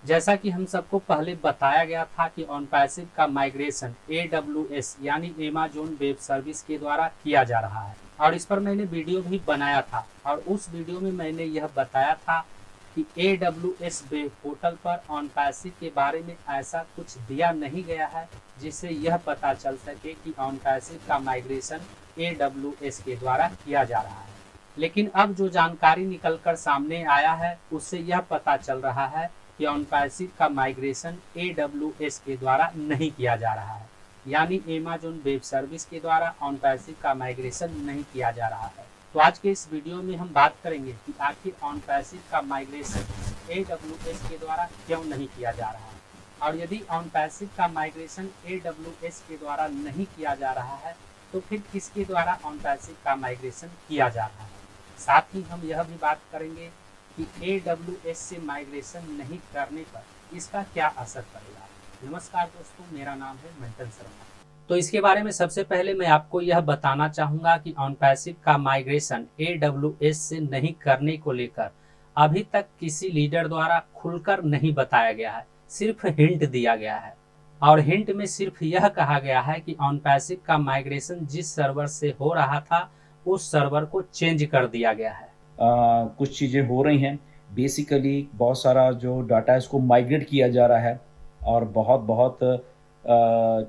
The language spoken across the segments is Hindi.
जैसा कि हम सबको पहले बताया गया था कि ऑन पैसिव का माइग्रेशन AWS यानी अमेज़न वेब सर्विस के द्वारा किया जा रहा है और इस पर मैंने वीडियो भी बनाया था और उस वीडियो में मैंने यह बताया था कि AWS वेब पोर्टल पर ऑन पैसिव के बारे में ऐसा कुछ दिया नहीं गया है जिससे यह पता चल सके कि ऑन पैसिव का माइग्रेशन AWS के द्वारा किया जा रहा है। लेकिन अब जो जानकारी निकलकर सामने आया है उससे यह पता चल रहा है कि ऑन पैसिव का माइग्रेशन AWS के द्वारा नहीं किया जा रहा है, यानी अमेज़न वेब सर्विस के द्वारा ऑन पैसिव का माइग्रेशन नहीं किया जा रहा है। तो आज के इस वीडियो में हम बात करेंगे कि आखिर ऑन पैसिव का माइग्रेशन AWS के द्वारा क्यों नहीं किया जा रहा है और यदि ऑन पैसिव का माइग्रेशन AWS के द्वारा नहीं किया जा रहा है तो फिर किसके द्वारा ऑन पैसिव का माइग्रेशन किया जा रहा है। साथ ही हम यह भी बात करेंगे कि AWS से माइग्रेशन नहीं करने पर इसका क्या असर पड़ेगा। नमस्कार दोस्तों, मेरा नाम है मंथन शर्मा। तो इसके बारे में सबसे पहले मैं आपको यह बताना चाहूँगा कि ऑन पैसिव का माइग्रेशन AWS से नहीं करने को लेकर अभी तक किसी लीडर द्वारा खुलकर नहीं बताया गया है, सिर्फ हिंट दिया गया है और हिंट में सिर्फ यह कहा गया है कि ऑन पैसिव का माइग्रेशन जिस सर्वर से हो रहा था उस सर्वर को चेंज कर दिया गया है। कुछ चीज़ें हो रही हैं। बेसिकली बहुत सारा जो डाटा है उसको माइग्रेट किया जा रहा है और बहुत बहुत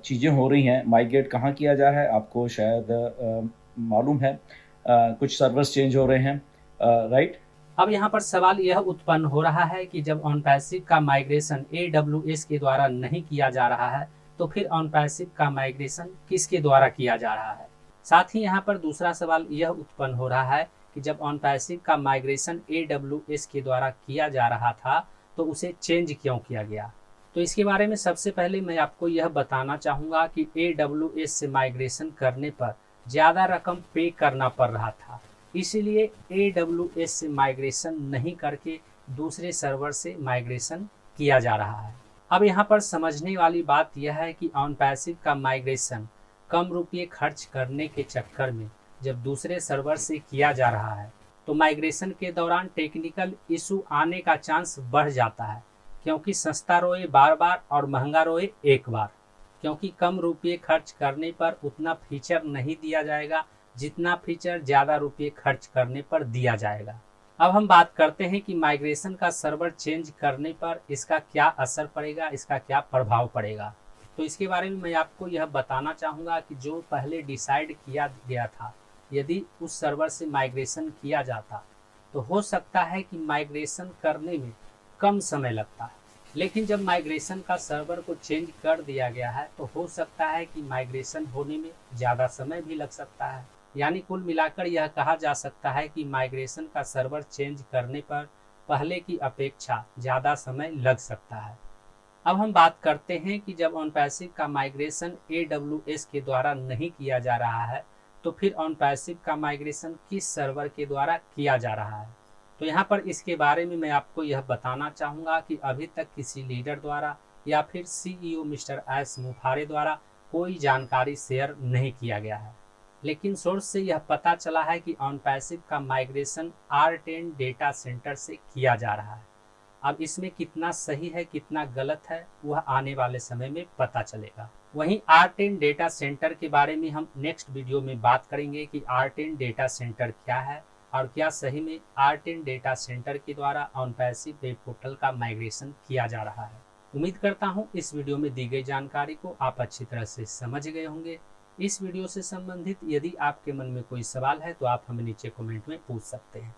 चीज़ें हो रही हैं। माइग्रेट कहाँ किया जा रहा है आपको शायद मालूम है। कुछ सर्वर्स चेंज हो रहे हैं, राइट। अब यहाँ पर सवाल यह उत्पन्न हो रहा है कि जब ऑन पैसिव का माइग्रेशन AWS के द्वारा नहीं किया जा रहा है तो फिर ऑन पैसिव का माइग्रेशन किसके द्वारा किया जा रहा है। साथ ही यहाँ पर दूसरा सवाल यह उत्पन्न हो रहा है कि जब ऑन पैसिव का माइग्रेशन AWS के द्वारा किया जा रहा था तो उसे चेंज क्यों किया गया। तो इसके बारे में सबसे पहले मैं आपको यह बताना चाहूँगा कि AWS से माइग्रेशन करने पर ज़्यादा रकम पे करना पड़ रहा था, इसीलिए AWS से माइग्रेशन नहीं करके दूसरे सर्वर से माइग्रेशन किया जा रहा है। अब यहाँ पर समझने वाली बात यह है कि ऑन पैसिव का माइग्रेशन कम रुपये खर्च करने के चक्कर में जब दूसरे सर्वर से किया जा रहा है तो माइग्रेशन के दौरान टेक्निकल इशू आने का चांस बढ़ जाता है, क्योंकि सस्ता रोए बार बार और महंगा रोए एक बार। क्योंकि कम रुपये खर्च करने पर उतना फीचर नहीं दिया जाएगा जितना फीचर ज़्यादा रुपये खर्च करने पर दिया जाएगा। अब हम बात करते हैं कि माइग्रेशन का सर्वर चेंज करने पर इसका क्या असर पड़ेगा, इसका क्या प्रभाव पड़ेगा। तो इसके बारे में मैं आपको यह बताना चाहूँगा कि जो पहले डिसाइड किया गया था, यदि उस सर्वर से माइग्रेशन किया जाता तो हो सकता है कि माइग्रेशन करने में कम समय लगता है, लेकिन जब माइग्रेशन का सर्वर को चेंज कर दिया गया है तो हो सकता है कि माइग्रेशन होने में ज़्यादा समय भी लग सकता है। यानी कुल मिलाकर यह कहा जा सकता है कि माइग्रेशन का सर्वर चेंज करने पर पहले की अपेक्षा ज़्यादा समय लग सकता है। अब हम बात करते हैं कि जब ऑन पैसिव का माइग्रेशन AWS के द्वारा नहीं किया जा रहा है तो फिर ऑन पैसिव का माइग्रेशन किस सर्वर के द्वारा किया जा रहा है। तो यहाँ पर इसके बारे में मैं आपको यह बताना चाहूँगा कि अभी तक किसी लीडर द्वारा या फिर CEO मिस्टर एस मुफारे द्वारा कोई जानकारी शेयर नहीं किया गया है, लेकिन सोर्स से यह पता चला है कि ऑन पैसिव का माइग्रेशन R10 डेटा सेंटर से किया जा रहा है। अब इसमें कितना सही है कितना गलत है वह आने वाले समय में पता चलेगा। वहीं R10 डेटा सेंटर के बारे में हम नेक्स्ट वीडियो में बात करेंगे कि R10 डेटा सेंटर क्या है और क्या सही में R10 डेटा सेंटर के द्वारा ऑन पैसिव वेब पोर्टल का माइग्रेशन किया जा रहा है। उम्मीद करता हूँ इस वीडियो में दी गई जानकारी को आप अच्छी तरह से समझ गए होंगे। इस वीडियो से संबंधित यदि आपके मन में कोई सवाल है तो आप हमें नीचे कमेंट में पूछ सकते हैं।